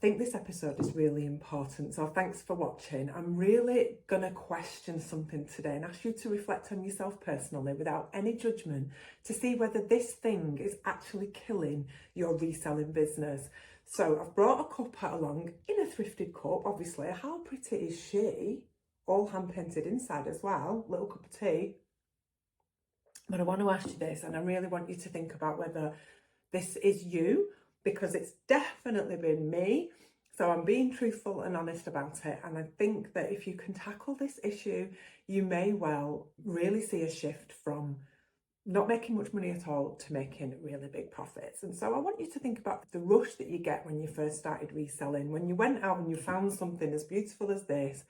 I think this episode is really important, so thanks for watching. I'm really going to question something today and ask you to reflect on yourself personally without any judgment to see whether this thing is actually killing your reselling business. So I've brought a cup along in a thrifted cup, obviously. How pretty is she? All hand painted inside as well, little cup of tea. But I want to ask you this, and I really want you to think about whether this is you, because it's definitely been me. So I'm being truthful and honest about it. And I think that if you can tackle this issue, you may well really see a shift from not making much money at all to making really big profits. And so I want you to think about the rush that you get when you first started reselling, when you went out and you found something as beautiful as this,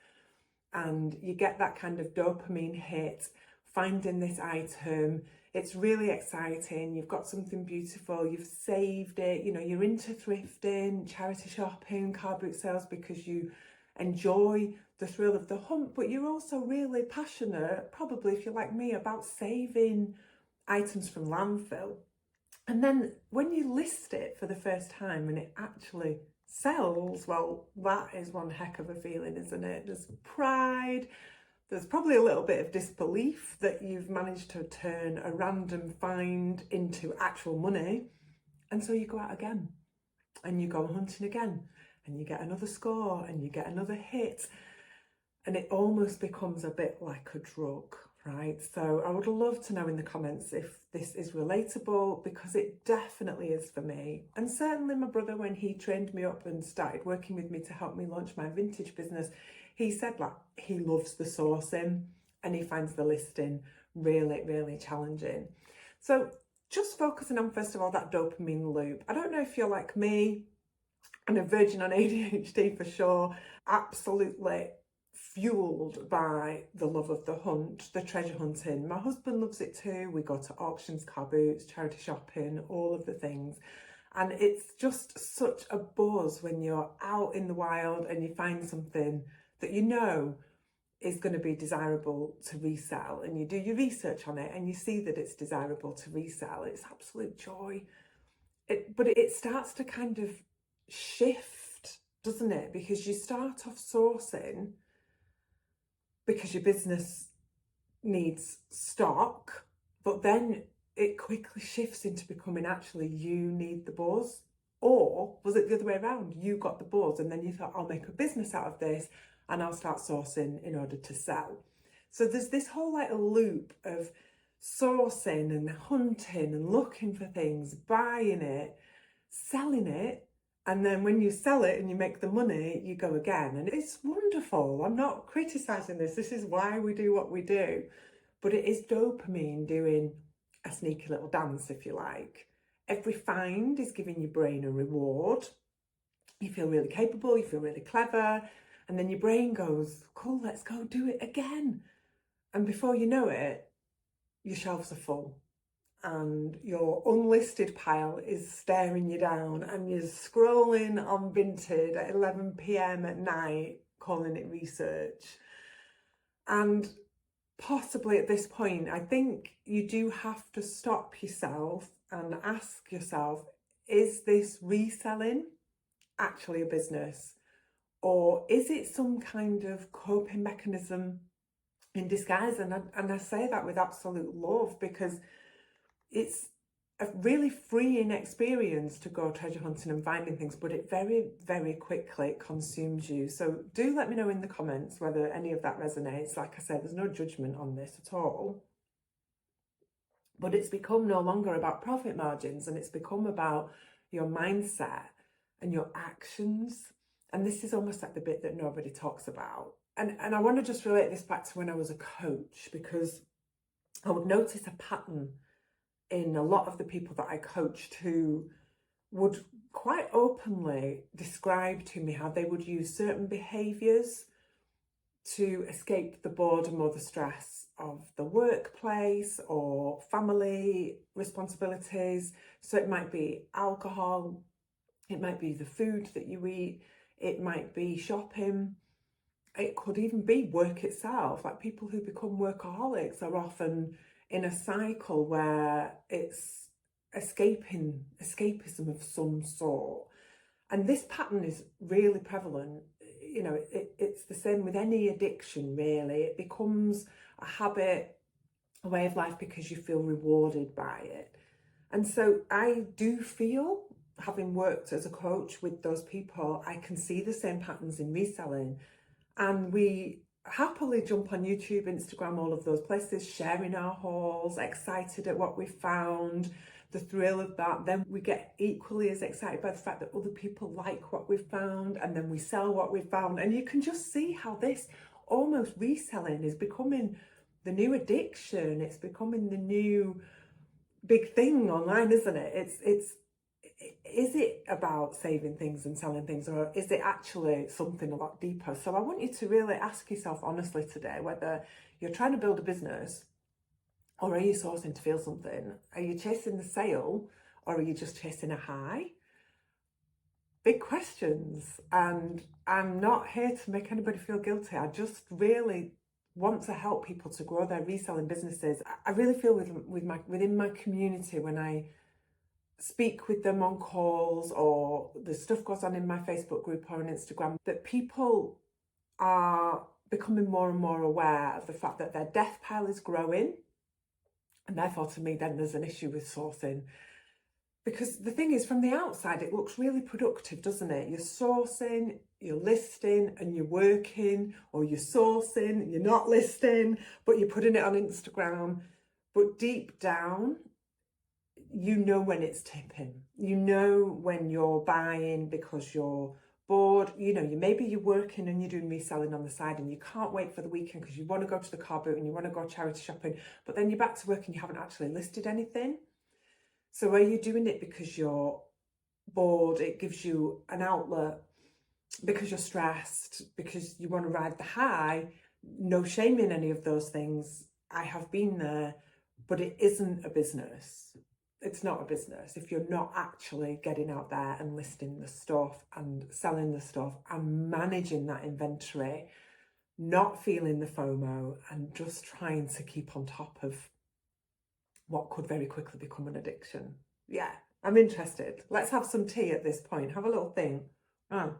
and you get that kind of dopamine hit, finding this item. It's really exciting. You've got something beautiful, you've saved it, you know, you're into thrifting, charity shopping, car boot sales because you enjoy the thrill of the hunt, but you're also really passionate, probably if you're like me, about saving items from landfill. And then when you list it for the first time and it actually sells, well, that is one heck of a feeling, isn't it? There's pride. There's probably a little bit of disbelief that you've managed to turn a random find into actual money. And so you go out again and you go hunting again and you get another score and you get another hit. And it almost becomes a bit like a drug, right? So I would love to know in the comments if this is relatable, because it definitely is for me. And certainly my brother, when he trained me up and started working with me to help me launch my vintage business, he said like he loves the sourcing and he finds the listing really, really challenging. So just focusing on, first of all, that dopamine loop. I don't know if you're like me and a virgin on ADHD for sure, absolutely fueled by the love of the hunt, the treasure hunting. My husband loves it too. We go to auctions, car boots, charity shopping, all of the things. And it's just such a buzz when you're out in the wild and you find something that you know is going to be desirable to resell, and you do your research on it and you see that it's desirable to resell. It's absolute joy. But it starts to kind of shift, doesn't it? Because you start off sourcing because your business needs stock, but then it quickly shifts into becoming actually you need the buzz. Or was it the other way around? You got the buzz and then you thought, I'll make a business out of this and I'll start sourcing in order to sell. So there's this whole like loop of sourcing and hunting and looking for things, buying it, selling it, and then when you sell it and you make the money, you go again. And it's wonderful. I'm not criticizing this. This is why we do what we do. But it is dopamine doing a sneaky little dance, if you like. Every find is giving your brain a reward. You feel really capable, you feel really clever. And then your brain goes, cool, let's go do it again. And before you know it, your shelves are full and your unlisted pile is staring you down and you're scrolling on Vinted at 11 p.m. at night, calling it research. And possibly at this point, I think you do have to stop yourself and ask yourself, is this reselling actually a business? Or is it some kind of coping mechanism in disguise? And I say that with absolute love, because it's a really freeing experience to go treasure hunting and finding things, but it very, very quickly consumes you. So do let me know in the comments whether any of that resonates. Like I said, there's no judgment on this at all. But it's become no longer about profit margins, and it's become about your mindset and your actions. And this is almost like the bit that nobody talks about. And I want to just relate this back to when I was a coach, because I would notice a pattern in a lot of the people that I coached who would quite openly describe to me how they would use certain behaviours to escape the boredom or the stress of the workplace or family responsibilities. So it might be alcohol, it might be the food that you eat, it might be shopping, it could even be work itself. Like people who become workaholics are often in a cycle where it's escapism of some sort. And this pattern is really prevalent. You know, it's the same with any addiction, really. It becomes a habit, a way of life, because you feel rewarded by it. And so I do feel, having worked as a coach with those people, I can see the same patterns in reselling. And we happily jump on YouTube, Instagram, all of those places, sharing our hauls, excited at what we found, the thrill of that. Then we get equally as excited by the fact that other people like what we've found, and then we sell what we've found. And you can just see how this almost reselling is becoming the new addiction. It's becoming the new big thing online, isn't it? Is it about saving things and selling things, or is it actually something a lot deeper? So I want you to really ask yourself honestly today whether you're trying to build a business, or are you sourcing to feel something? Are you chasing the sale, or are you just chasing a high? Big questions. And I'm not here to make anybody feel guilty. I just really want to help people to grow their reselling businesses. I really feel within my community, when I speak with them on calls, or the stuff goes on in my Facebook group or on Instagram, that people are becoming more and more aware of the fact that their death pile is growing. And therefore, to me, then there's an issue with sourcing. Because the thing is, from the outside, it looks really productive, doesn't it? You're sourcing, you're listing, and you're working, or you're sourcing, you're not listing, but you're putting it on Instagram. But deep down, you know when it's tipping. You know when you're buying because you're bored. You know, maybe you're working and you're doing reselling on the side, and you can't wait for the weekend because you want to go to the car boot and you want to go charity shopping, but then you're back to work and you haven't actually listed anything. So are you doing it because you're bored? It gives you an outlet, because you're stressed, because you want to ride the high. No shame in any of those things. I have been there, but it isn't a business. It's not a business if you're not actually getting out there and listing the stuff and selling the stuff and managing that inventory, not feeling the FOMO, and just trying to keep on top of what could very quickly become an addiction. Yeah, I'm interested. Let's have some tea at this point. Have a little think. Oh.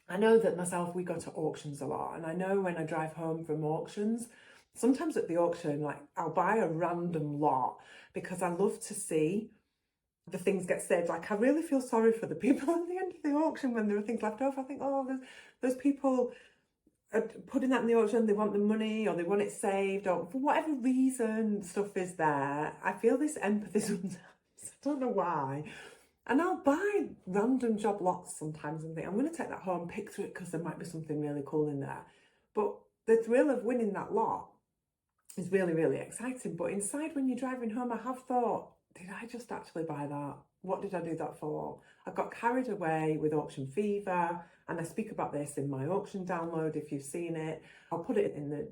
I know that myself, we go to auctions a lot, and I know when I drive home from auctions, sometimes at the auction, like, I'll buy a random lot because I love to see the things get saved. Like, I really feel sorry for the people at the end of the auction when there are things left over. I think, oh, there's people putting that in the auction, they want the money, or they want it saved, or for whatever reason stuff is there. I feel this empathy sometimes. I don't know why. And I'll buy random job lots sometimes and think, I'm going to take that home, pick through it because there might be something really cool in there. But the thrill of winning that lot is really, really exciting. But inside, when you're driving home, I have thought, did I just actually buy that? What did I do that for? I got carried away with auction fever, and I speak about this in my auction download if you've seen it. I'll put it in the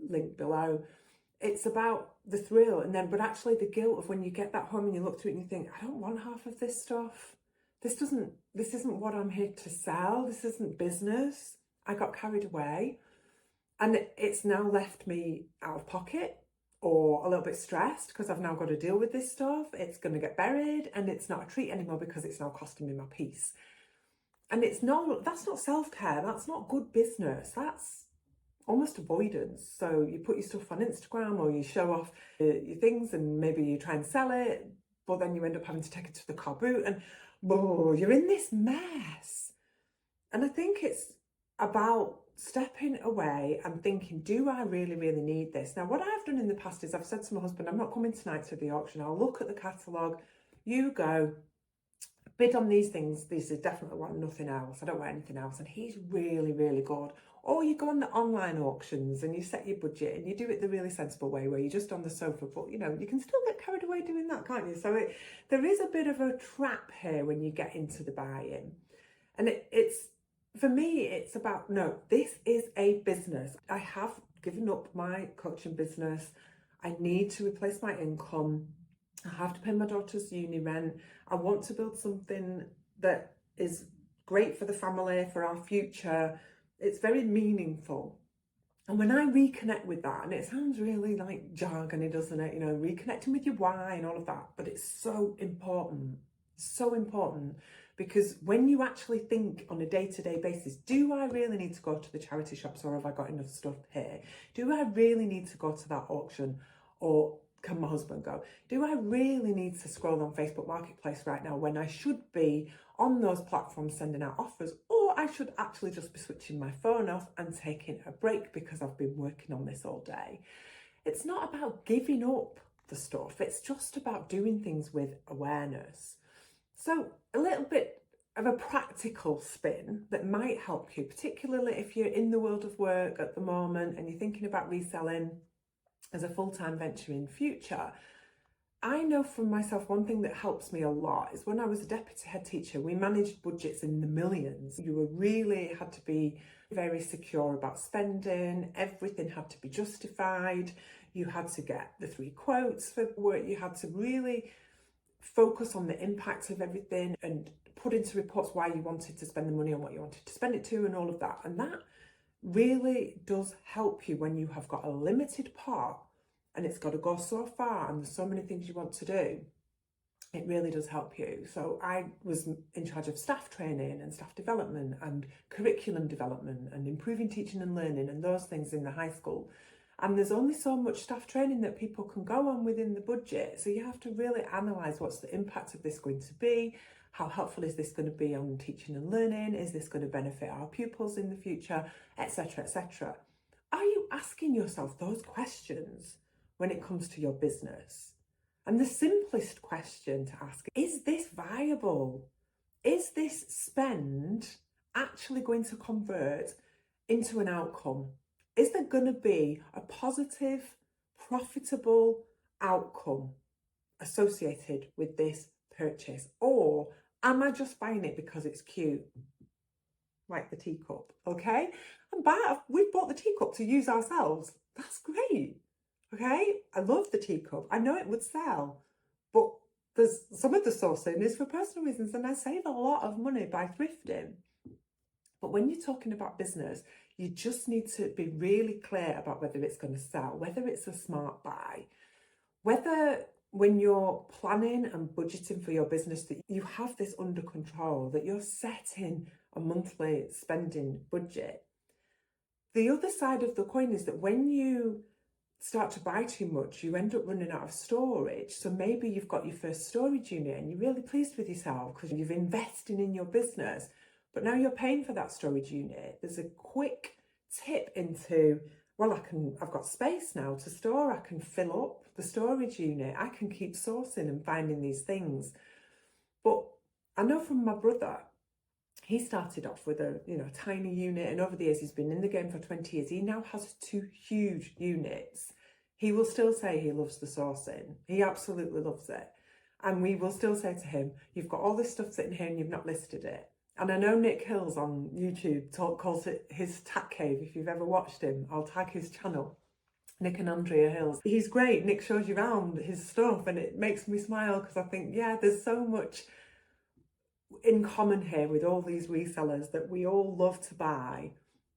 link below. It's about the thrill, and then, but actually the guilt of when you get that home and you look through it and you think, I don't want half of this stuff. This isn't what I'm here to sell. This isn't business. I got carried away, and it's now left me out of pocket or a little bit stressed because I've now got to deal with this stuff. It's going to get buried, and it's not a treat anymore because it's now costing me my peace. And that's not self-care. That's not good business. That's almost avoidance. So you put your stuff on Instagram, or you show off your things, and maybe you try and sell it, but then you end up having to take it to the car boot, and you're in this mess. And I think it's about stepping away and thinking, do I really, really need this? Now, what I've done in the past is I've said to my husband, I'm not coming tonight to the auction. I'll look at the catalogue, you go, bid on these things. These are definitely want nothing else. I don't want anything else. And he's really, really good. Or you go on the online auctions and you set your budget and you do it the really sensible way where you're just on the sofa, but you know, you can still get carried away doing that, can't you? So there is a bit of a trap here when you get into the buy-in. And it's, for me, it's about, no, this is a business. I have given up my coaching business. I need to replace my income. I have to pay my daughter's uni rent. I want to build something that is great for the family, for our future. It's very meaningful. And when I reconnect with that, and it sounds really like jargony, doesn't it? You know, reconnecting with your why and all of that, but it's so important Because when you actually think on a day-to-day basis, do I really need to go to the charity shops, or have I got enough stuff here? Do I really need to go to that auction, or can my husband go? Do I really need to scroll on Facebook Marketplace right now when I should be on those platforms sending out offers? Or I should actually just be switching my phone off and taking a break because I've been working on this all day. It's not about giving up the stuff. It's just about doing things with awareness. So a little bit of a practical spin that might help you, particularly if you're in the world of work at the moment and you're thinking about reselling as a full-time venture in future. I know from myself, one thing that helps me a lot is when I was a deputy head teacher, we managed budgets in the millions. You were really had to be very secure about spending. Everything had to be justified. You had to get the 3 quotes for work. You had to really focus on the impact of everything and put into reports why you wanted to spend the money on what you wanted to spend it to and all of that. And that really does help you when you have got a limited pot and it's got to go so far and there's so many things you want to do. It really does help you. So I was in charge of staff training and staff development and curriculum development and improving teaching and learning and those things in the high school. And there's only so much staff training that people can go on within the budget. So you have to really analyse, what's the impact of this going to be? How helpful is this going to be on teaching and learning? Is this going to benefit our pupils in the future, etc., etc.? Are you asking yourself those questions when it comes to your business? And the simplest question to ask is this viable? Is this spend actually going to convert into an outcome? Is there going to be a positive, profitable outcome associated with this purchase? Or am I just buying it because it's cute? Like the teacup, okay? We've bought the teacup to use ourselves. That's great, okay? I love the teacup. I know it would sell, but there's some of the sourcing is for personal reasons, and I save a lot of money by thrifting. But when you're talking about business, you just need to be really clear about whether it's going to sell, whether it's a smart buy, whether when you're planning and budgeting for your business that you have this under control, that you're setting a monthly spending budget. The other side of the coin is that when you start to buy too much, you end up running out of storage. So maybe you've got your first storage unit and you're really pleased with yourself because you've invested in your business, but now you're paying for that storage unit. There's a quick tip into, well, I've got space now to store. I can fill up the storage unit. I can keep sourcing and finding these things. But I know from my brother, he started off with a tiny unit, and over the years he's been in the game for 20 years. He now has 2 huge units. He will still say he loves the sourcing. He absolutely loves it. And we will still say to him, you've got all this stuff sitting here and you've not listed it. And I know Nick Hills on YouTube calls it his tack cave. If you've ever watched him, I'll tag his channel. Nick and Andrea Hills. He's great. Nick shows you around his stuff and it makes me smile because I think, yeah, there's so much in common here with all these resellers that we all love to buy,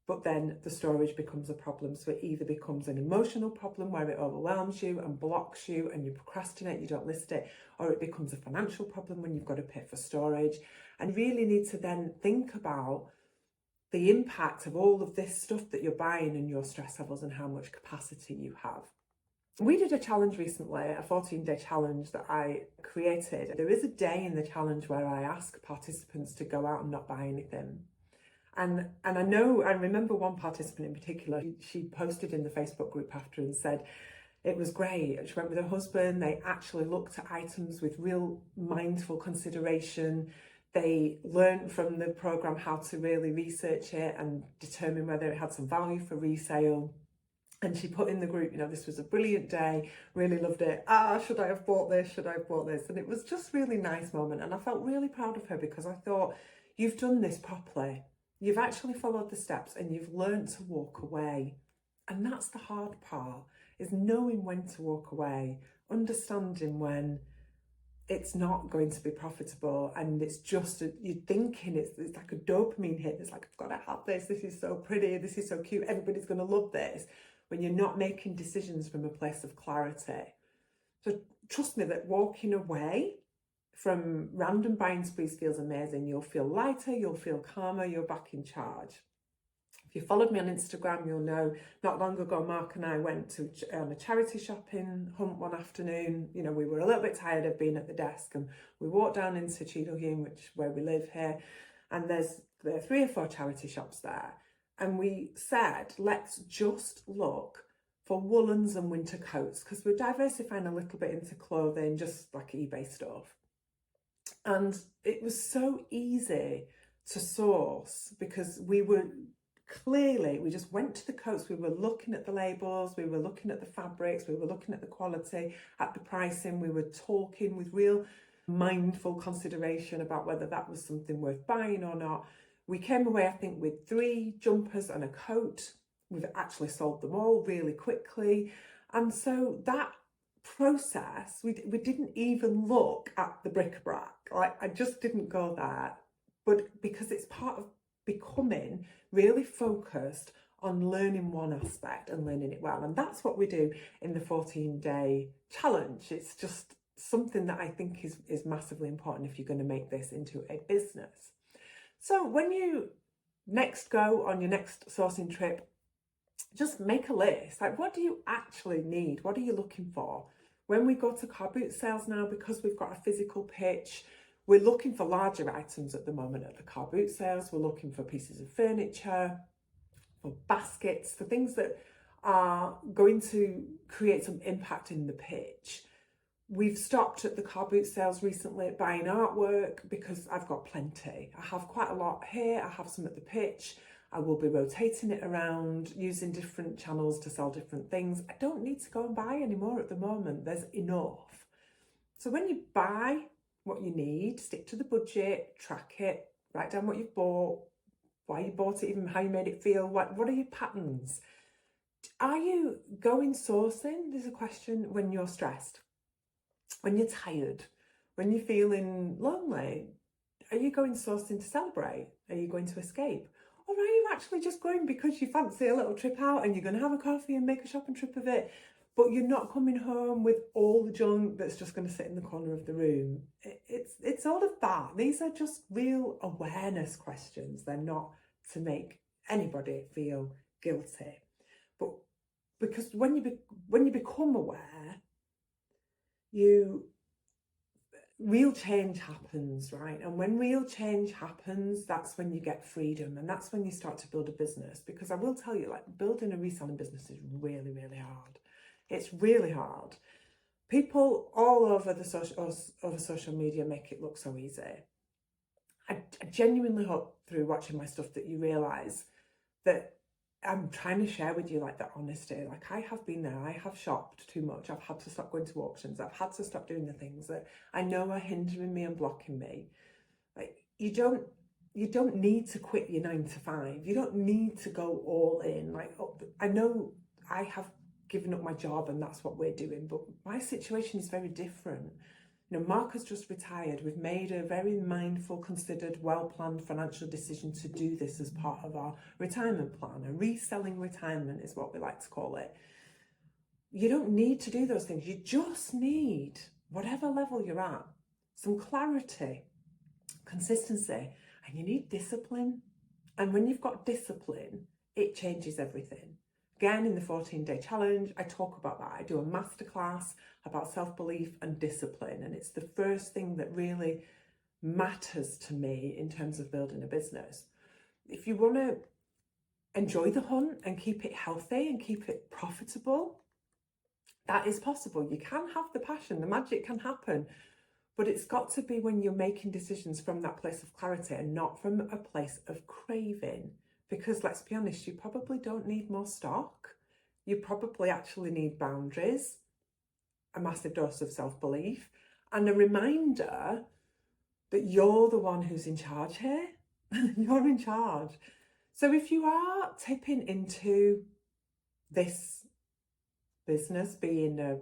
but then the storage becomes a problem. So it either becomes an emotional problem where it overwhelms you and blocks you and you procrastinate, you don't list it, or it becomes a financial problem when you've got to pay for storage. And you really need to then think about the impact of all of this stuff that you're buying and your stress levels and how much capacity you have. We did a challenge recently, a 14-day challenge that I created. There is a day in the challenge where I ask participants to go out and not buy anything. And I remember one participant in particular, she posted in the Facebook group after and said, it was great. She went with her husband. They actually looked at items with real mindful consideration. They learned from the program how to really research it and determine whether it had some value for resale. And she put in the group, this was a brilliant day, really loved it. Should I have bought this? Should I have bought this? And it was just really nice moment. And I felt really proud of her because I thought, you've done this properly. You've actually followed the steps and you've learned to walk away. And that's the hard part, is knowing when to walk away, understanding when it's not going to be profitable and it's just, you're thinking it's like a dopamine hit. It's like, I've got to have this. This is so pretty. This is so cute. Everybody's going to love this. When you're not making decisions from a place of clarity. So trust me that walking away from random buying sprees feels amazing. You'll feel lighter, you'll feel calmer, you're back in charge. If you followed me on Instagram, you'll know not long ago, Mark and I went on a charity shopping hunt one afternoon. You know, we were a little bit tired of being at the desk, and we walked down into Cheadle, where we live here, and there are 3 or 4 charity shops there. And we said, let's just look for woolens and winter coats, because we're diversifying a little bit into clothing, just like eBay stuff. And it was so easy to source because we just went to the coats, we were looking at the labels, we were looking at the fabrics, we were looking at the quality, at the pricing, we were talking with real mindful consideration about whether that was something worth buying or not. We came away, I think, with 3 jumpers and a coat. We've actually sold them all really quickly. And so that process, we didn't even look at the bric-a-brac. Like, I just didn't go there. But because it's part of becoming really focused on learning one aspect and learning it well. And that's what we do in the 14-day challenge. It's just something that I think is massively important if you're going to make this into a business. So when you next go on your next sourcing trip, just make a list. Like, what do you actually need? What are you looking for? When we go to car boot sales now, because we've got a physical pitch, we're looking for larger items at the moment at the car boot sales. We're looking for pieces of furniture, for baskets, for things that are going to create some impact in the pitch. We've stopped at the car boot sales recently buying artwork because I've got plenty. I have quite a lot here. I have some at the pitch. I will be rotating it around, using different channels to sell different things. I don't need to go and buy anymore at the moment. There's enough. So when you buy what you need, stick to the budget, track it, write down what you've bought, why you bought it, even how you made it feel. What are your patterns? Are you going sourcing? There's a question when you're stressed, when you're tired, when you're feeling lonely. Are you going sourcing to celebrate? Are you going to escape? Or are you actually just going because you fancy a little trip out and you're going to have a coffee and make a shopping trip of it, but you're not coming home with all the junk that's just going to sit in the corner of the room? It's all of that. These are just real awareness questions. They're not to make anybody feel guilty. But because when you become aware, real change happens, right? And when real change happens, that's when you get freedom, and that's when you start to build a business. Because I will tell you, like, building a reselling business is really, really hard. It's really hard. People all over social media make it look so easy. I genuinely hope through watching my stuff that you realise that I'm trying to share with you, like, that honesty. Like, I have been there. I have shopped too much. I've had to stop going to auctions. I've had to stop doing the things that I know are hindering me and blocking me. Like, you don't need to quit your 9 to 5. You don't need to go all in. Like, I know I have given up my job and that's what we're doing, but my situation is very different. You know, Mark has just retired. We've made a very mindful, considered, well-planned financial decision to do this as part of our retirement plan. A reselling retirement is what we like to call it. You don't need to do those things. You just need, whatever level you're at, some clarity, consistency, and you need discipline. And when you've got discipline, it changes everything. Again, in the 14-day challenge, I talk about that. I do a masterclass about self-belief and discipline, and it's the first thing that really matters to me in terms of building a business. If you want to enjoy the hunt and keep it healthy and keep it profitable, that is possible. You can have the passion, the magic can happen, but it's got to be when you're making decisions from that place of clarity and not from a place of craving. Because let's be honest, you probably don't need more stock. You probably actually need boundaries, a massive dose of self-belief, and a reminder that you're the one who's in charge here. You're in charge. So if you are tipping into this business being a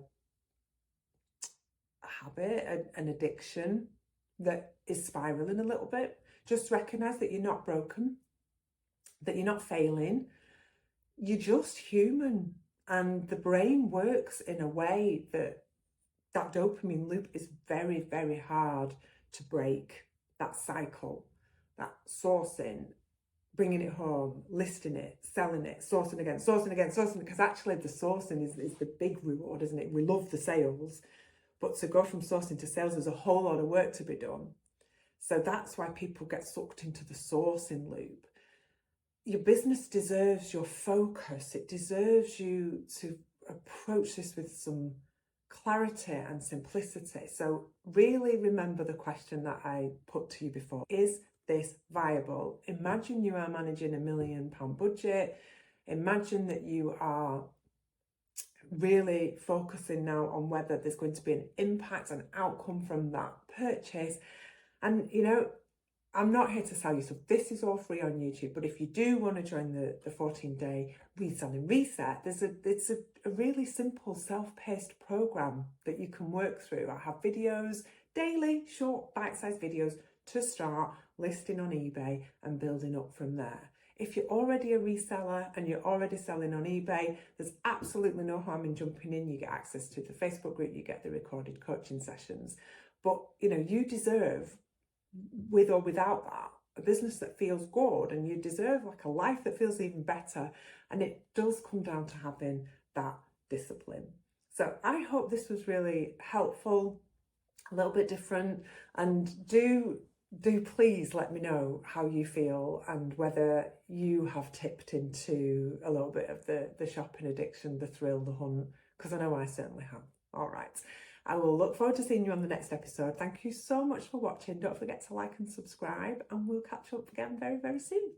habit, an addiction that is spiraling a little bit, just recognise that you're not broken, that you're not failing, you're just human, and the brain works in a way that that dopamine loop is very, very hard to break. That cycle, that sourcing, bringing it home, listing it, selling it, sourcing again, because actually the sourcing is the big reward, isn't it? We love the sales, but to go from sourcing to sales, there's a whole lot of work to be done. So that's why people get sucked into the sourcing loop. Your business deserves your focus. It deserves you to approach this with some clarity and simplicity. So really remember the question that I put to you before. Is this viable? Imagine you are managing £1 million budget. Imagine that you are really focusing now on whether there's going to be an impact, an outcome from that purchase. And you know, I'm not here to sell you stuff. This is all free on YouTube. But if you do want to join the 14-day Reselling Reset, it's a really simple self-paced program that you can work through. I have videos, daily, short, bite-sized videos to start listing on eBay and building up from there. If you're already a reseller and you're already selling on eBay, there's absolutely no harm in jumping in. You get access to the Facebook group, you get the recorded coaching sessions. But you know, you deserve, with or without that, a business that feels good, and you deserve like a life that feels even better. And it does come down to having that discipline. So I hope this was really helpful, a little bit different, and do please let me know how you feel and whether you have tipped into a little bit of the shopping addiction, the thrill, the hunt, because I know I certainly have. All right. I will look forward to seeing you on the next episode. Thank you so much for watching. Don't forget to like and subscribe, and we'll catch up again very, very soon.